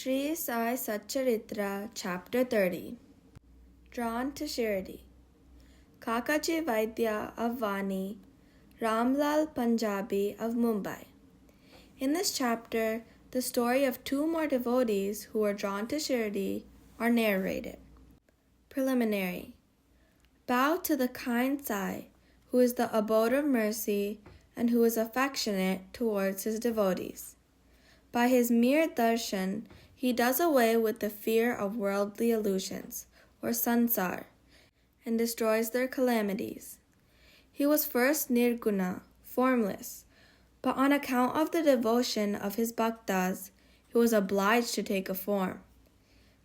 Sri Sai Satcharitra, Chapter 30. Drawn to Shirdi. Kakaji Vaidya of Vani, Ramlal Punjabi of Mumbai. In this chapter, the story of two more devotees who were drawn to Shirdi are narrated. Preliminary. Bow to the kind Sai, who is the abode of mercy and who is affectionate towards his devotees. By his mere darshan, he does away with the fear of worldly illusions, or sansar, and destroys their calamities. He was first nirguna, formless, but on account of the devotion of his bhaktas, he was obliged to take a form.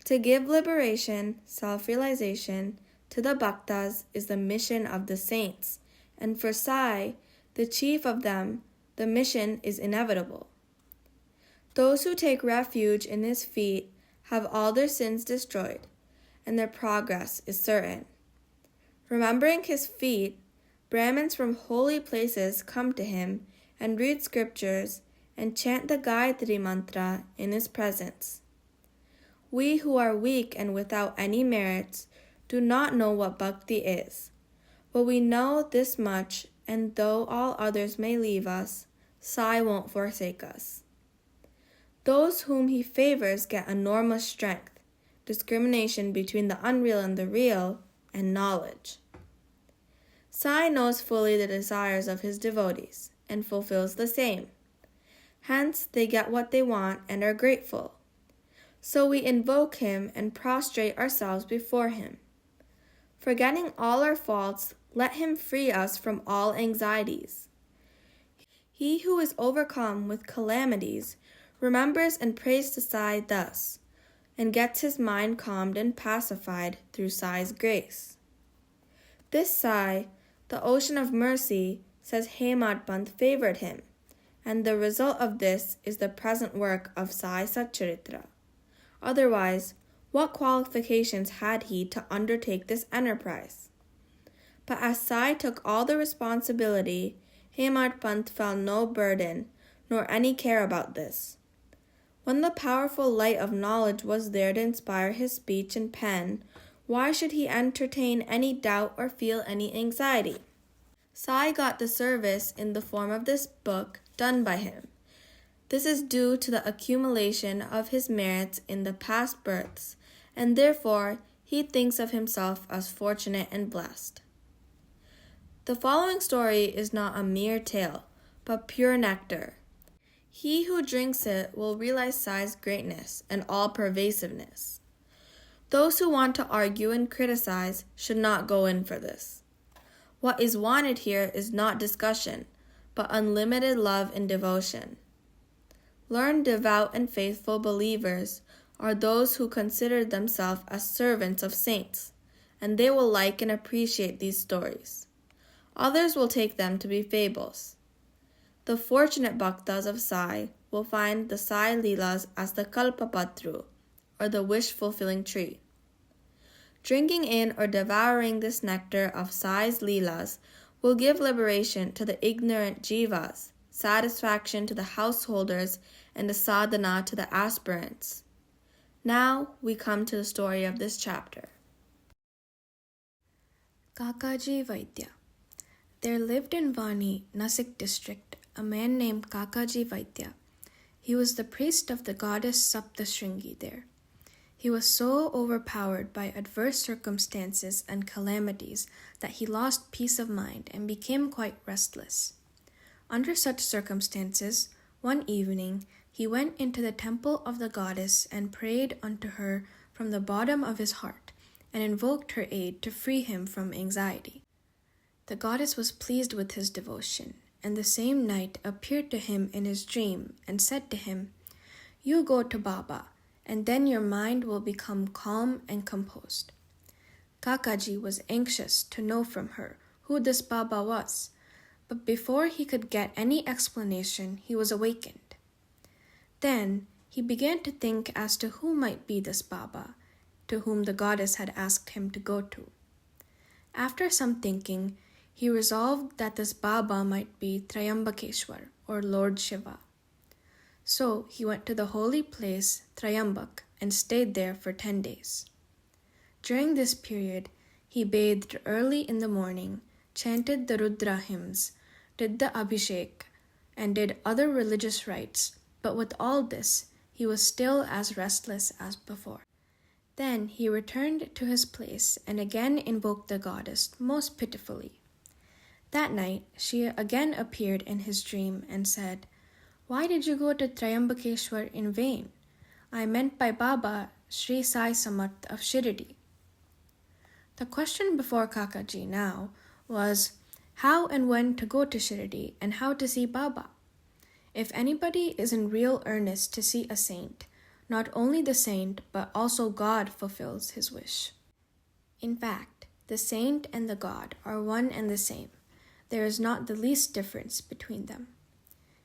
To give liberation, self-realization, to the bhaktas is the mission of the saints, and for Sai, the chief of them, the mission is inevitable. Those who take refuge in his feet have all their sins destroyed, and their progress is certain. Remembering his feet, Brahmins from holy places come to him and read scriptures and chant the Gayatri mantra in his presence. We who are weak and without any merits do not know what bhakti is, but we know this much, and though all others may leave us, Sai won't forsake us. Those whom he favors get enormous strength, discrimination between the unreal and the real, and knowledge. Sai knows fully the desires of his devotees, and fulfills the same. Hence, they get what they want and are grateful. So we invoke him and prostrate ourselves before him. Forgetting all our faults, let him free us from all anxieties. He who is overcome with calamities remembers and prays to Sai thus, and gets his mind calmed and pacified through Sai's grace. This Sai, the ocean of mercy, says Hemad Pant favored him, and the result of this is the present work of Sai Satcharitra. Otherwise, what qualifications had he to undertake this enterprise? But as Sai took all the responsibility, Hemad Pant felt no burden, nor any care about this. When the powerful light of knowledge was there to inspire his speech and pen, why should he entertain any doubt or feel any anxiety? Sai got the service in the form of this book done by him. This is due to the accumulation of his merits in the past births, and therefore he thinks of himself as fortunate and blessed. The following story is not a mere tale, but pure nectar. He who drinks it will realize Sai's greatness and all-pervasiveness. Those who want to argue and criticize should not go in for this. What is wanted here is not discussion, but unlimited love and devotion. Learned, devout, and faithful believers are those who consider themselves as servants of saints, and they will like and appreciate these stories. Others will take them to be fables. The fortunate bhaktas of Sai will find the Sai Leelas as the kalpapatru, or the wish-fulfilling tree. Drinking in or devouring this nectar of Sai's Leelas will give liberation to the ignorant jivas, satisfaction to the householders, and the sadhana to the aspirants. Now we come to the story of this chapter. Kakaji Vaidya. There lived in Vani, Nasik district, a man named Kakaji Vaidya. He was the priest of the goddess Saptashringi there. He was so overpowered by adverse circumstances and calamities that he lost peace of mind and became quite restless. Under such circumstances, one evening he went into the temple of the goddess and prayed unto her from the bottom of his heart and invoked her aid to free him from anxiety. The goddess was pleased with his devotion, and the same night appeared to him in his dream and said to him, "You go to Baba, and then your mind will become calm and composed." Kakaji was anxious to know from her who this Baba was, but before he could get any explanation, he was awakened. Then he began to think as to who might be this Baba, to whom the goddess had asked him to go to. After some thinking, he resolved that this Baba might be Trayambakeshwar, or Lord Shiva. So he went to the holy place, Trayambak, and stayed there for 10 days. During this period, he bathed early in the morning, chanted the Rudra hymns, did the Abhishek, and did other religious rites, but with all this, he was still as restless as before. Then he returned to his place and again invoked the goddess most pitifully. That night, she again appeared in his dream and said, "Why did you go to Trayambakeshwar in vain? I meant by Baba Sri Sai Satcharitra of Shirdi." The question before Kakaji now was how and when to go to Shirdi and how to see Baba. If anybody is in real earnest to see a saint, not only the saint but also God fulfills his wish. In fact, the saint and the God are one and the same. There is not the least difference between them.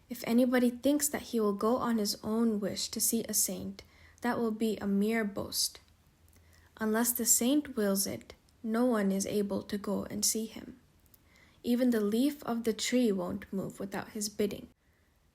If anybody thinks that he will go on his own wish to see a saint, that will be a mere boast. Unless the saint wills it, no one is able to go and see him. Even the leaf of the tree won't move without his bidding.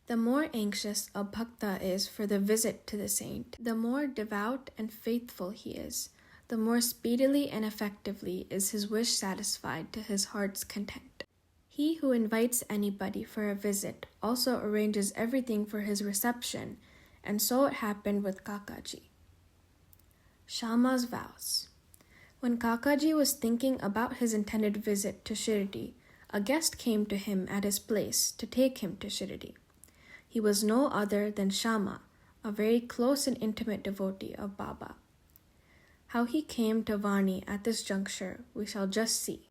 The more anxious a bhakta is for the visit to the saint, the more devout and faithful he is, the more speedily and effectively is his wish satisfied to his heart's content. He who invites anybody for a visit also arranges everything for his reception, and so it happened with Kakaji. Shama's vows. When Kakaji was thinking about his intended visit to Shirdi, a guest came to him at his place to take him to Shirdi. He was no other than Shama, a very close and intimate devotee of Baba. How he came to Vani at this juncture we shall just see.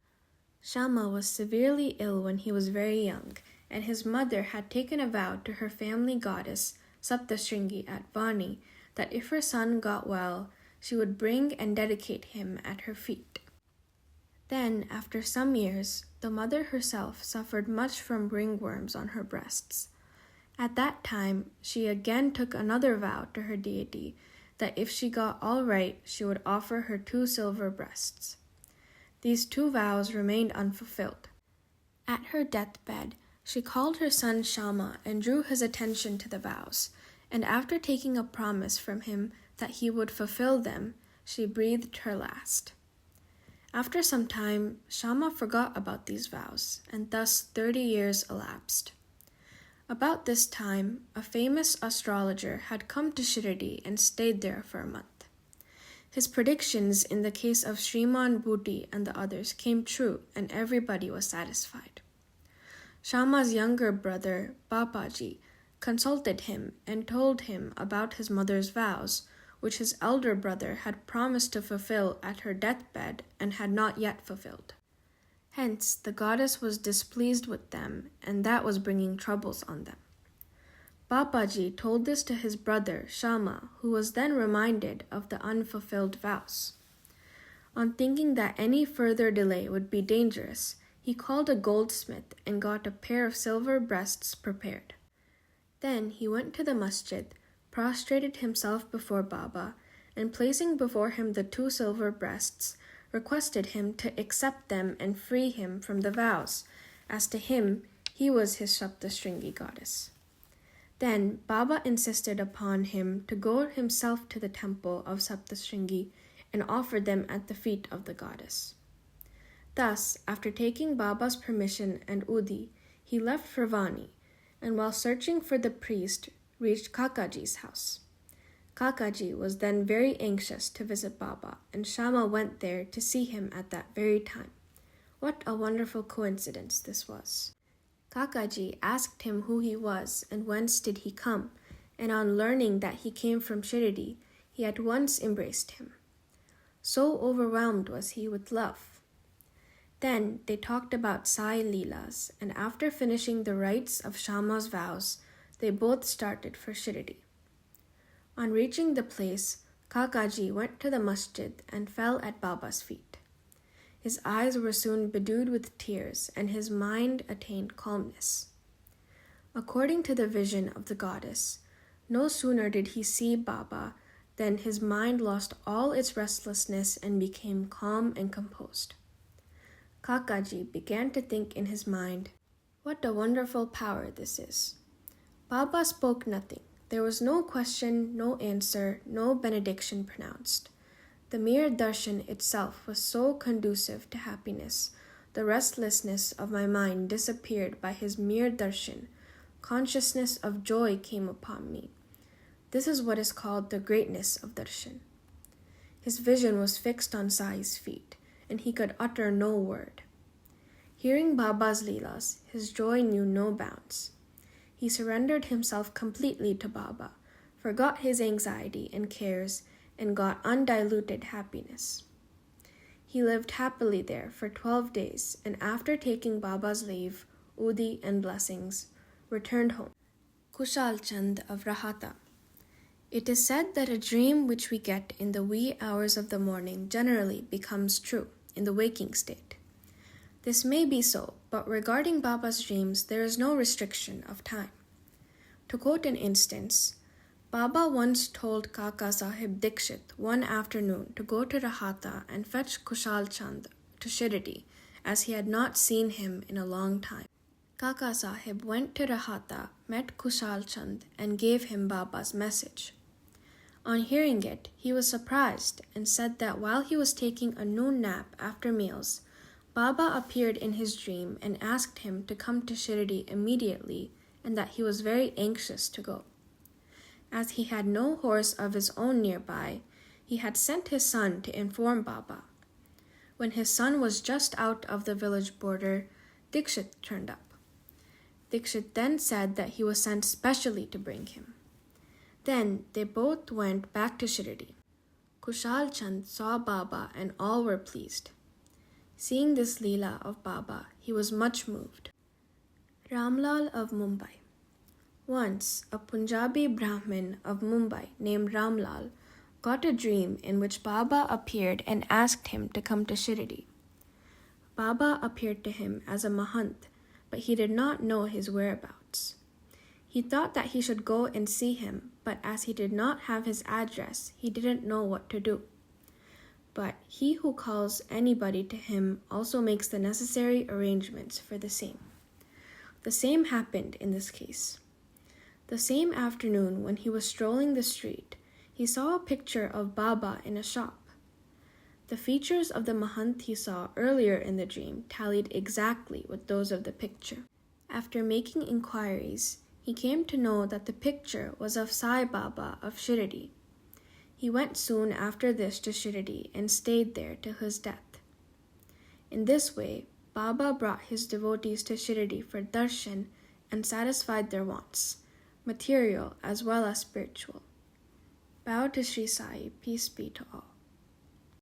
Shama was severely ill when he was very young, and his mother had taken a vow to her family goddess, Saptashringi at Vani, that if her son got well, she would bring and dedicate him at her feet. Then, after some years, the mother herself suffered much from ringworms on her breasts. At that time, she again took another vow to her deity that if she got all right, she would offer her 2 silver breasts. These 2 vows remained unfulfilled. At her deathbed, she called her son Shama and drew his attention to the vows, and after taking a promise from him that he would fulfill them, she breathed her last. After some time, Shama forgot about these vows, and thus 30 years elapsed. About this time, a famous astrologer had come to Shirdi and stayed there for a month. His predictions in the case of Shriman Bhuti and the others came true, and everybody was satisfied. Shama's younger brother, Bapaji, consulted him and told him about his mother's vows, which his elder brother had promised to fulfill at her deathbed and had not yet fulfilled. Hence, the goddess was displeased with them, and that was bringing troubles on them. Bapaji told this to his brother, Shama, who was then reminded of the unfulfilled vows. On thinking that any further delay would be dangerous, he called a goldsmith and got a pair of silver breasts prepared. Then he went to the masjid, prostrated himself before Baba, and placing before him the 2 silver breasts, requested him to accept them and free him from the vows, as to him he was his Saptashringi goddess. Then Baba insisted upon him to go himself to the temple of Saptashringi and offer them at the feet of the goddess. Thus, after taking Baba's permission and Udi, he left for Vani, and while searching for the priest, reached Kakaji's house. Kakaji was then very anxious to visit Baba, and Shama went there to see him at that very time. What a wonderful coincidence this was. Kakaji asked him who he was and whence did he come, and on learning that he came from Shirdi, he at once embraced him. So overwhelmed was he with love. Then they talked about Sai Leelas, and after finishing the rites of Shama's vows, they both started for Shirdi. On reaching the place, Kakaji went to the masjid and fell at Baba's feet. His eyes were soon bedewed with tears, and his mind attained calmness. According to the vision of the goddess, no sooner did he see Baba than his mind lost all its restlessness and became calm and composed. Kakaji began to think in his mind, "What a wonderful power this is." Baba spoke nothing, There was no question, no answer, no benediction pronounced. The mere darshan itself was so conducive to happiness. The restlessness of my mind disappeared by his mere darshan. Consciousness of joy came upon me. This is what is called the greatness of darshan. His vision was fixed on Sai's feet, and he could utter no word. Hearing Baba's leelas, his joy knew no bounds. He surrendered himself completely to Baba, forgot his anxiety and cares, and got undiluted happiness. He lived happily there for 12 days, and after taking Baba's leave, udi and blessings, returned home. Kushal Chand of Rahata. It is said that a dream which we get in the wee hours of the morning generally becomes true in the waking state. This may be so, but regarding Baba's dreams, there is no restriction of time. To quote an instance, Baba once told Kaka Sahib Dikshit one afternoon to go to Rahata and fetch Kushal Chand to Shirdi, as he had not seen him in a long time. Kaka Sahib went to Rahata, met Kushal Chand, and gave him Baba's message. On hearing it, he was surprised and said that while he was taking a noon nap after meals, Baba appeared in his dream and asked him to come to Shirdi immediately and that he was very anxious to go. As he had no horse of his own nearby, he had sent his son to inform Baba. When his son was just out of the village border, Dikshit turned up. Dikshit then said that he was sent specially to bring him. Then they both went back to Shirdi. Kushal Chand saw Baba and all were pleased. Seeing this leela of Baba, he was much moved. Ramlal of Mumbai. Once, a Punjabi Brahmin of Mumbai named Ramlal got a dream in which Baba appeared and asked him to come to Shirdi. Baba appeared to him as a mahant, but he did not know his whereabouts. He thought that he should go and see him, but as he did not have his address, he didn't know what to do. But he who calls anybody to him also makes the necessary arrangements for the same. The same happened in this case. The same afternoon, when he was strolling the street, he saw a picture of Baba in a shop. The features of the mahant he saw earlier in the dream tallied exactly with those of the picture. After making inquiries, he came to know that the picture was of Sai Baba of Shirdi. He went soon after this to Shirdi and stayed there till his death. In this way, Baba brought his devotees to Shirdi for darshan and satisfied their wants, material as well as spiritual. Bow to Sri Sai, peace be to all.